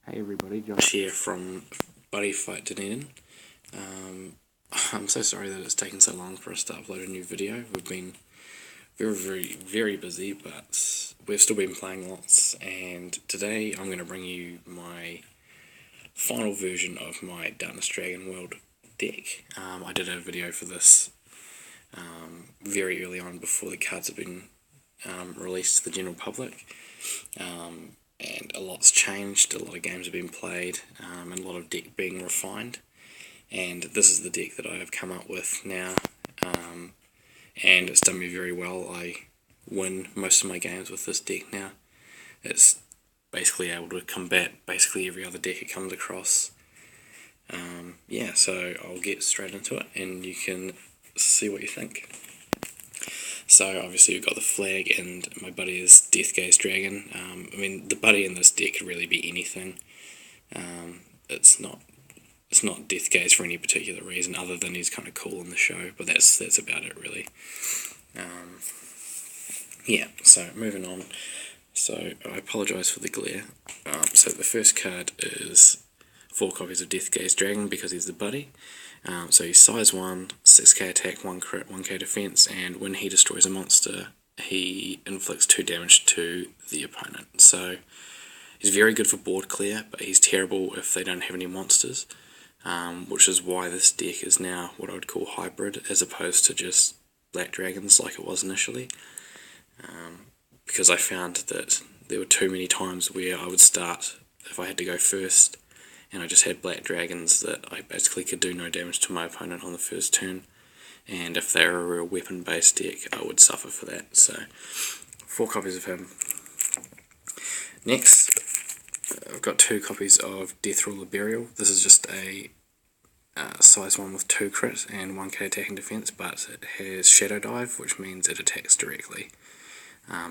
Hey everybody, Josh here from Buddyfight Dunedin. I'm so sorry that it's taken so long for us to upload a new video. We've been very busy, but we've still been playing lots, and today I'm going to bring you my final version of my Darkness Dragon World deck. I did a video for this very early on before the cards have been released to the general public. And a lot's changed, a lot of games have been played, and a lot of deck being refined, and this is the deck that I have come up with now, and it's done me very well. I win most of my games with this deck now. It's basically able to combat basically every other deck it comes across. Yeah, so I'll get straight into it and you can see what you think. So obviously we've got the flag, and my buddy is Deathgaze Dragon. I mean, the buddy in this deck could really be anything. It's not Deathgaze for any particular reason other than he's kind of cool in the show, but that's about it really. Yeah, so moving on. So I apologise for the glare. So the first card is 4 copies of Deathgaze Dragon because he's the buddy. So he's size 1, 6k attack, 1 crit, 1k defense, and when he destroys a monster, he inflicts 2 damage to the opponent. So he's very good for board clear, but he's terrible if they don't have any monsters, which is why this deck is now what I would call hybrid, as opposed to just black dragons like it was initially. Because I found that there were too many times where I would start, if I had to go first, and I just had black dragons that I basically could do no damage to my opponent on the first turn, and if they were a real weapon based deck I would suffer for that. So 4 copies of him. Next I've got 2 copies of Deathruler Burial. This is just a size 1 with 2 crit and 1k attack and defense, but it has Shadow Dive, which means it attacks directly.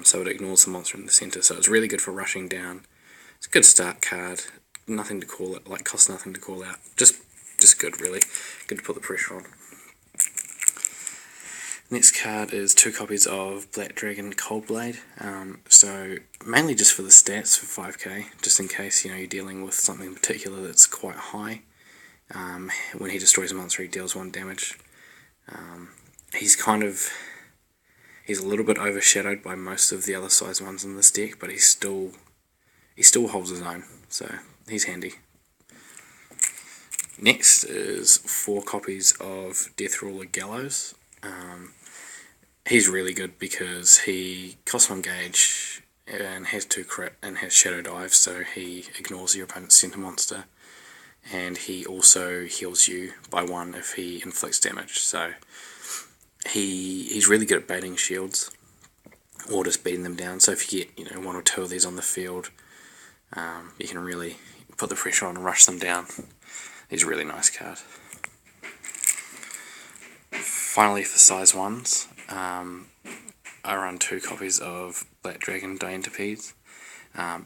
So it ignores the monster in the centre, so it's really good for rushing down. It's a good start card. Nothing to call it, like costs nothing to call out. Just good really. Good to put the pressure on. Next card is 2 copies of Black Dragon Coldblade. So mainly just for the stats for 5k, just in case you're dealing with something in particular that's quite high. When he destroys a monster, he deals 1 damage. He's a little bit overshadowed by most of the other size ones in this deck, but he still holds his own, so he's handy. Next is 4 copies of Deathruler Gallows. He's really good because he costs 1 gauge and has 2 crit and has Shadow Dive, so he ignores your opponent's center monster, and he also heals you by 1 if he inflicts damage. So he's really good at baiting shields or just beating them down. So if you get 1 or 2 of these on the field, you can really put the pressure on and rush them down. He's a really nice card. Finally, for size 1s, I run 2 copies of Black Dragon Diantipedes,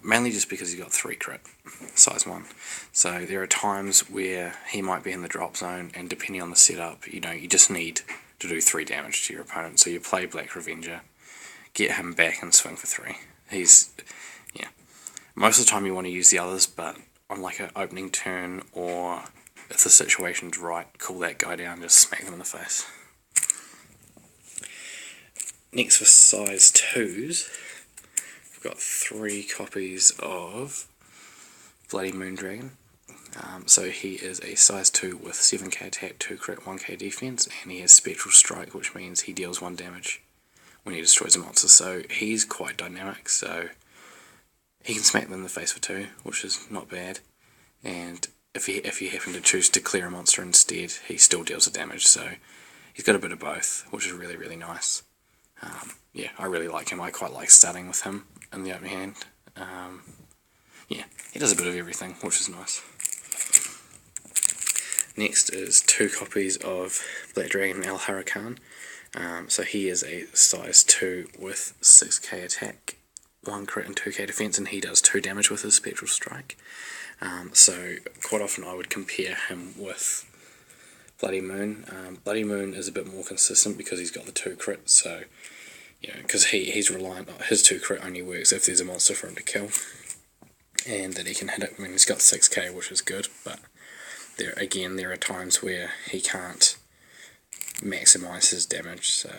mainly just because he's got 3 crit, size 1. So there are times where he might be in the drop zone, and depending on the setup, you just need to do 3 damage to your opponent. So you play Black Revenger, get him back and swing for 3. Most of the time you want to use the others, but on like an opening turn, or if the situation's right, cool that guy down, just smack them in the face. Next, for size 2s, we've got 3 copies of Bloody Moondragon. So he is a size 2 with 7k attack, 2 crit, 1k defense, and he has Spectral Strike, which means he deals 1 damage when he destroys a monster. So he's quite dynamic, so he can smack them in the face for 2, which is not bad. And if you happen to choose to clear a monster instead, he still deals the damage. So he's got a bit of both, which is really nice. Yeah, I really like him. I quite like starting with him in the open hand. Yeah, he does a bit of everything, which is nice. Next is 2 copies of Black Dragon El Huracan. So he is a size 2 with 6k attack, 1 crit and 2k defense, and he does 2 damage with his Spectral Strike. So quite often I would compare him with Bloody Moon. Bloody Moon is a bit more consistent because he's got the 2 crit, so because he's reliant on his 2 crit only works if there's a monster for him to kill. and that he can hit it. I mean, he's got 6k, which is good, but there are times where he can't maximise his damage, so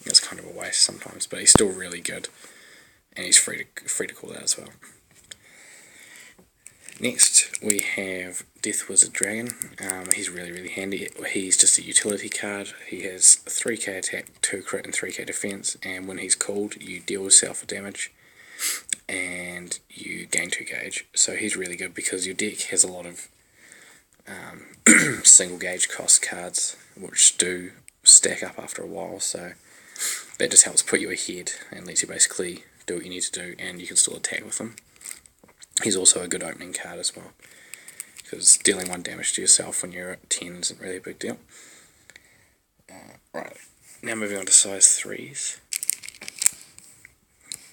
it's kind of a waste sometimes, but he's still really good, and he's free to call out as well. Next we have Death Wizard Dragon. He's really handy. He's just a utility card. He has 3k attack, 2 crit and 3k defense, and when he's called you deal yourself damage and you gain 2 gauge. So he's really good because your deck has a lot of single gauge cost cards which do stack up after a while, so that just helps put you ahead and lets you basically do what you need to do, and you can still attack with him. He's also a good opening card as well, because dealing 1 damage to yourself when you're at 10 isn't really a big deal. Right, now moving on to size 3s.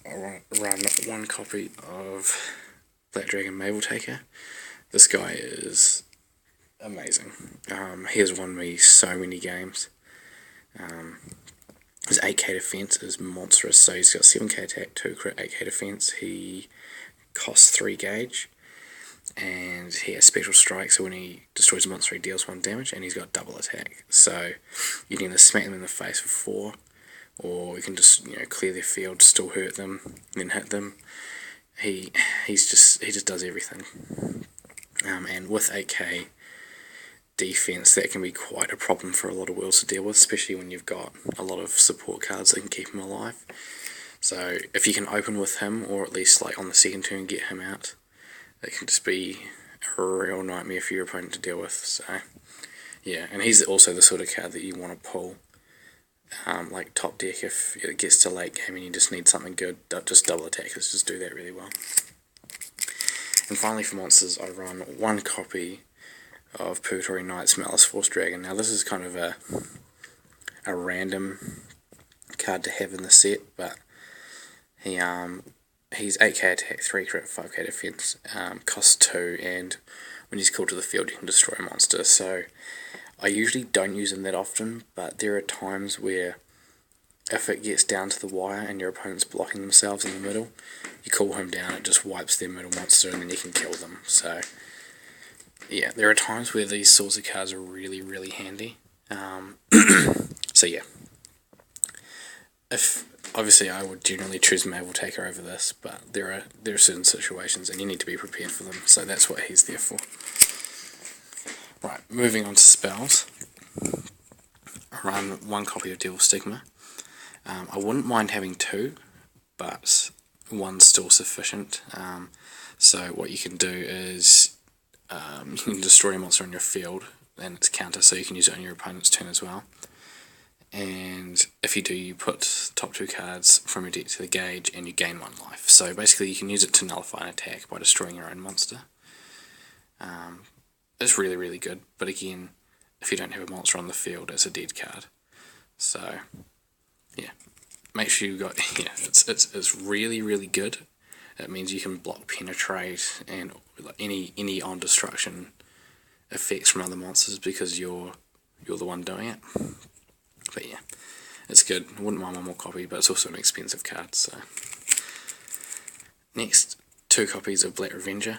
I'll run 1 copy of Black Dragon Mavel Taker. This guy is amazing. He has won me so many games. His 8k defense is monstrous, so he's got 7k attack, 2 crit, 8k defense. He costs 3 gauge, and he has special strike, so when he destroys a monster he deals 1 damage, and he's got double attack. So you can either smack them in the face for 4, or you can just clear their field, still hurt them, then hit them. He just does everything. And with 8k defense, that can be quite a problem for a lot of wheels to deal with, especially when you've got a lot of support cards that can keep him alive. So if you can open with him, or at least like on the second turn get him out, it can just be a real nightmare for your opponent to deal with. So yeah, and he's also the sort of card that you want to pull like top deck if it gets to late game and you just need something good. Just double attackers just do that really well. And finally for monsters, I run 1 copy of Purgatory Knight's Malice Force Dragon. Now this is kind of a random card to have in the set, but he's 8k attack, 3 crit, 5k defense, costs 2, and when he's called to the field you can destroy a monster. So I usually don't use him that often, but there are times where if it gets down to the wire and your opponent's blocking themselves in the middle, you call him down, it just wipes their middle monster and then you can kill them. So yeah, there are times where these sorts of cards are really handy. So yeah, obviously I would generally choose Mavel Taker over this, but there are certain situations and you need to be prepared for them, so that's what he's there for. Right, moving on to spells. I run 1 copy of Devil Stigma. I wouldn't mind having 2, but 1's still sufficient. So what you can do is you can destroy a monster on your field and its counter, so you can use it on your opponent's turn as well. And if you do, you put top 2 cards from your deck to the gauge and you gain 1 life. So basically you can use it to nullify an attack by destroying your own monster. It's really good, but again, if you don't have a monster on the field, it's a dead card. So yeah, make sure you got it's really good. It means you can block penetrate and any on destruction effects from other monsters because you're the one doing it. But yeah, it's good. I wouldn't mind 1 more copy, but it's also an expensive card. So next, 2 copies of Black Revenger.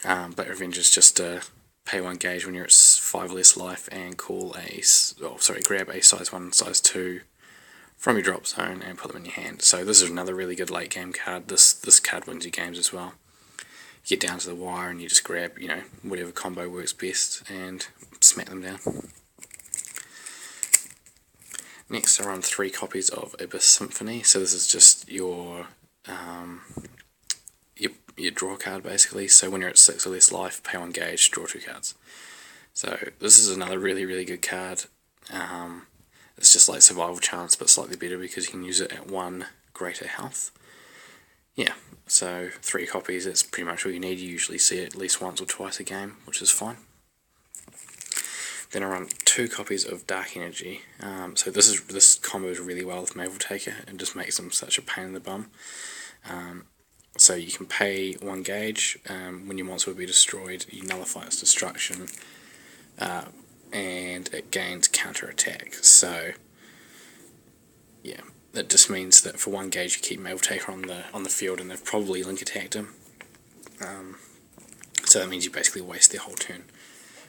Black Revenger is just a pay 1 gauge when you're at 5 less life and grab a size 1, size 2 from your drop zone and put them in your hand. So this is another really good late game card. This card wins you games as well. You get down to the wire and you just grab whatever combo works best and smack them down. Next I run 3 copies of Abyss Symphony. So this is just your draw card basically. So when you're at 6 or less life, pay 1 gauge, draw 2 cards. So this is another really good card. It's just like survival chance but slightly better because you can use it at 1 greater health. Yeah, so 3 copies, that's pretty much all you need. You usually see it at least once or twice a game, which is fine. Then I run 2 copies of Dark Energy. So this combos really well with Mavel Taker and just makes them such a pain in the bum. So you can pay 1 gauge, when your monster will be destroyed, you nullify its destruction, and it gains counter attack. So yeah, that just means that for 1 gauge you keep Mavel Taker on the field and they've probably link attacked him. So that means you basically waste their whole turn.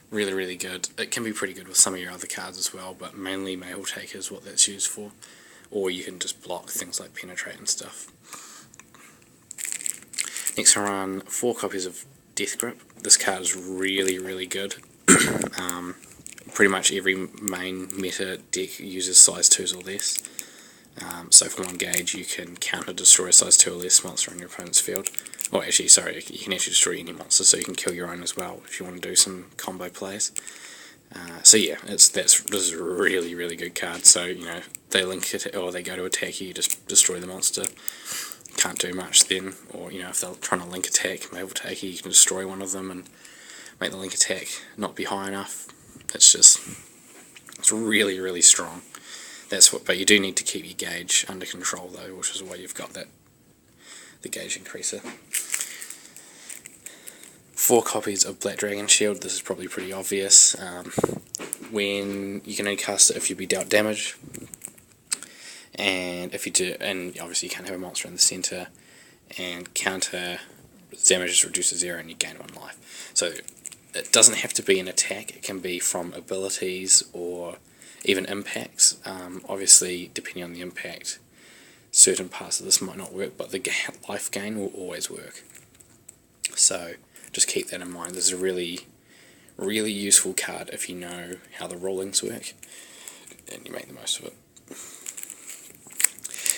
Really, really good. It can be pretty good with some of your other cards as well, but mainly Mail Taker is what that's used for. Or you can just block things like Penetrate and stuff. Next I run 4 copies of Death Grip. This card is really, really good. Pretty much every main meta deck uses size 2s or less. So for 1 gauge you can counter destroy a size 2 or less monster on your opponent's field. Or actually, sorry, you can actually destroy any monster, so you can kill your own as well if you want to do some combo plays. So yeah, this is a really, really good card. So, you know, they link it or they go to attack you just destroy the monster. Can't do much then, or you know, if they're trying to link attack, Mail Taker, you can destroy one of them and make the link attack not be high enough. It's really, really strong. But you do need to keep your gauge under control though, which is why you've got the gauge increaser. 4 copies of Black Dragon Shield. This is probably pretty obvious. When you can only cast it if you be dealt damage, and if you do, and obviously you can't have a monster in the center, and counter damage is reduced to 0 and you gain 1 life. So it doesn't have to be an attack, it can be from abilities or even impacts. Obviously, depending on the impact, certain parts of this might not work, but the life gain will always work. So just keep that in mind. This is a really, really useful card if you know how the rulings work and you make the most of it.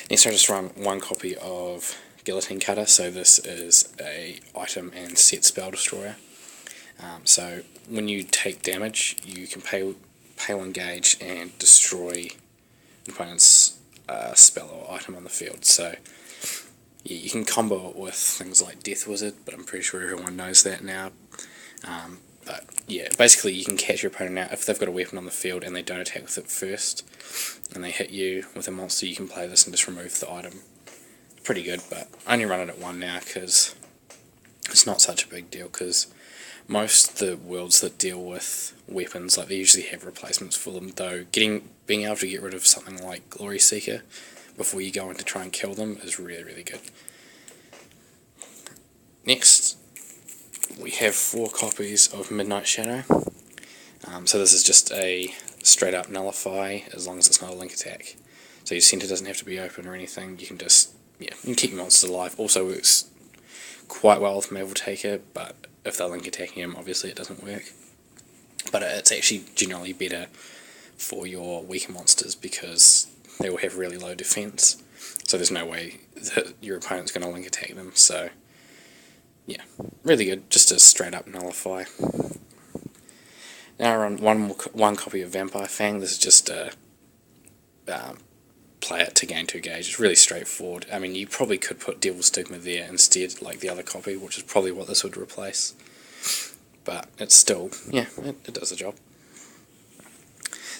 Next I just run 1 copy of Guillotine Cutter. So this is a item and set spell destroyer. So when you take damage, you can pay 1 gauge and destroy an opponent's spell or item on the field. So yeah, you can combo it with things like Death Wizard, but I'm pretty sure everyone knows that now. But yeah, basically you can catch your opponent out if they've got a weapon on the field and they don't attack with it first, and they hit you with a monster. You can play this and just remove the item. Pretty good, but I only run it at 1 now because it's not such a big deal, because most of the worlds that deal with weapons, like, they usually have replacements for them, though being able to get rid of something like Glory Seeker before you go in to try and kill them is really, really good. Next, we have 4 copies of Midnight Shadow. So this is just a straight up nullify as long as it's not a link attack. So your center doesn't have to be open or anything, you can just, yeah, you can keep your monsters alive. Also works quite well with Mail Taker, but if they're link attacking him, obviously it doesn't work. But it's actually generally better for your weaker monsters because they will have really low defense, so there's no way that your opponent's going to link attack them. So yeah, really good, just a straight up nullify. Now I run one copy of Vampire Fang. This is just a play it to gain 2 gauge. It's really straightforward. I mean, you probably could put Devil's Stigma there instead, like the other copy, which is probably what this would replace. But it's still, yeah, it does the job.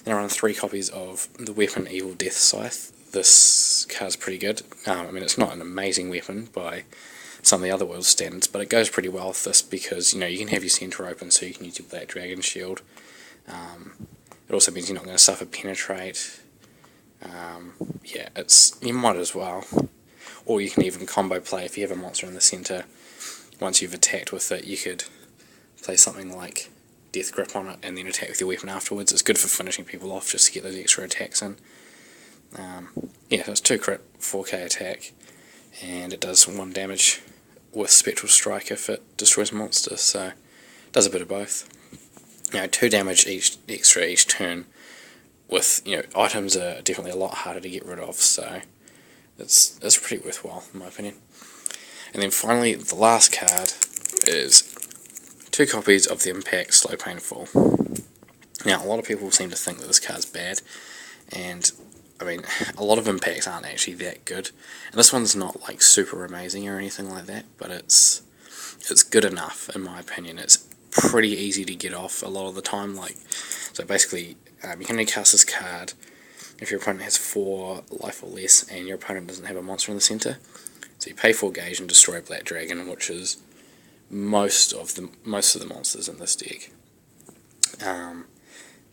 Then I run 3 copies of the weapon Evil Death Scythe. This card's pretty good. I mean, it's not an amazing weapon by some of the other world standards, but it goes pretty well with this because, you know, you can have your center open so you can use your Black Dragon Shield. It also means you're not going to suffer Penetrate. Yeah, you might as well. Or you can even combo play if you have a monster in the center. Once you've attacked with it, you could play something like Death Grip on it and then attack with your weapon afterwards. It's good for finishing people off just to get those extra attacks in. Yeah, so it's 2 crit, 4k attack, and it does 1 damage with Spectral Strike if it destroys a monster, so it does a bit of both. You know, 2 damage extra each turn with, you know, items are definitely a lot harder to get rid of, so it's pretty worthwhile in my opinion. And then finally, the last card is 2 copies of the Impact Slow Painful. Now, a lot of people seem to think that this card's bad, and I mean, a lot of impacts aren't actually that good, and this one's not like super amazing or anything like that, but it's good enough in my opinion. It's pretty easy to get off a lot of the time. Like, so basically, you can only cast this card if your opponent has 4 life or less, and your opponent doesn't have a monster in the center. So you pay 4 gauge and destroy a Black Dragon, which is most of the monsters in this deck.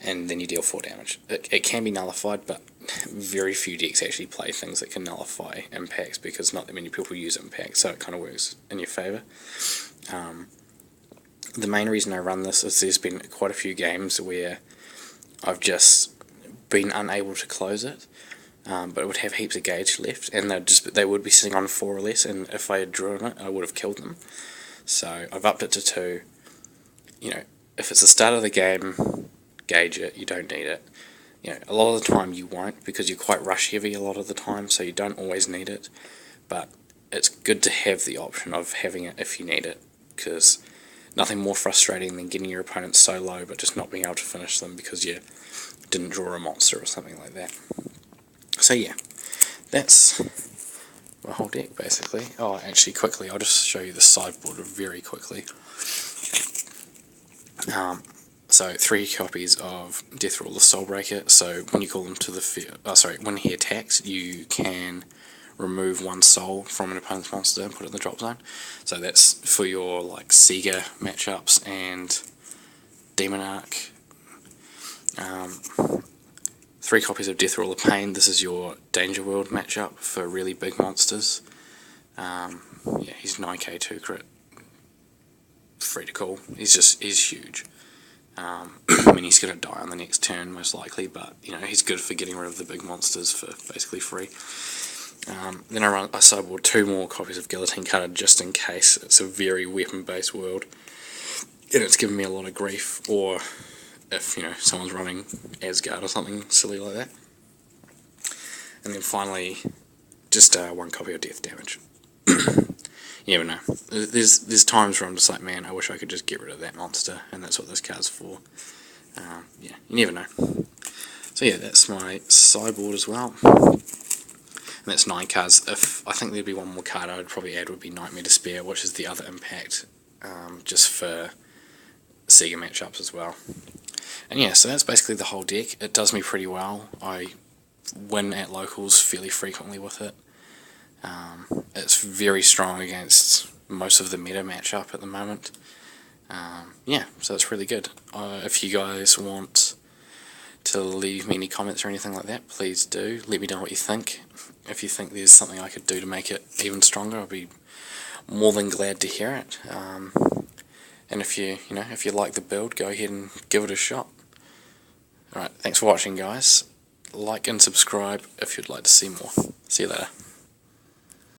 and then you deal 4 damage. It can be nullified, but very few decks actually play things that can nullify impacts, because not that many people use impact, so it kind of works in your favour. The main reason I run this is there's been quite a few games where I've just been unable to close it, but it would have heaps of gauge left, and they would be sitting on 4 or less, and if I had drawn it, I would have killed them. So I've upped it to 2. You know, if it's the start of the game, gauge it, you don't need it. You know, a lot of the time you won't, because you're quite rush heavy a lot of the time, so you don't always need it, but it's good to have the option of having it if you need it, because nothing more frustrating than getting your opponent so low but just not being able to finish them because you didn't draw a monster or something like that. So yeah, that's my whole deck basically. Oh, actually quickly, I'll just show you the sideboard very quickly. So 3 copies of Death Rule the Soulbreaker, so when you call them to the field, when he attacks, you can remove 1 soul from an opponent's monster and put it in the drop zone. So that's for your like Seeger matchups and Demon Arc. 3 copies of Death Rule of Pain, this is your Danger World matchup for really big monsters. Yeah, he's 9k 2 crit, free to call, he's huge. I mean, he's going to die on the next turn most likely, but you know, he's good for getting rid of the big monsters for basically free. Then I sideboard 2 more copies of Guillotine Cutter just in case. It's a very weapon-based world, and it's given me a lot of grief, or if, you know, someone's running Asgard or something silly like that. And then finally, just 1 copy of Death Damage. You never know. There's times where I'm just like, man, I wish I could just get rid of that monster, and that's what this card's for. Yeah, you never know. So yeah, that's my sideboard as well. And that's 9 cards. If I think there'd be 1 more card I would probably add would be Nightmare Despair, which is the other impact, just for Seeger matchups as well. And yeah, so that's basically the whole deck. It does me pretty well. I win at locals fairly frequently with it. It's very strong against most of the meta matchup at the moment. Yeah, so it's really good. If you guys want to leave me any comments or anything like that, please do. Let me know what you think. If you think there's something I could do to make it even stronger, I'll be more than glad to hear it. And if you like the build, go ahead and give it a shot. Alright, thanks for watching guys. Like and subscribe if you'd like to see more. See you later.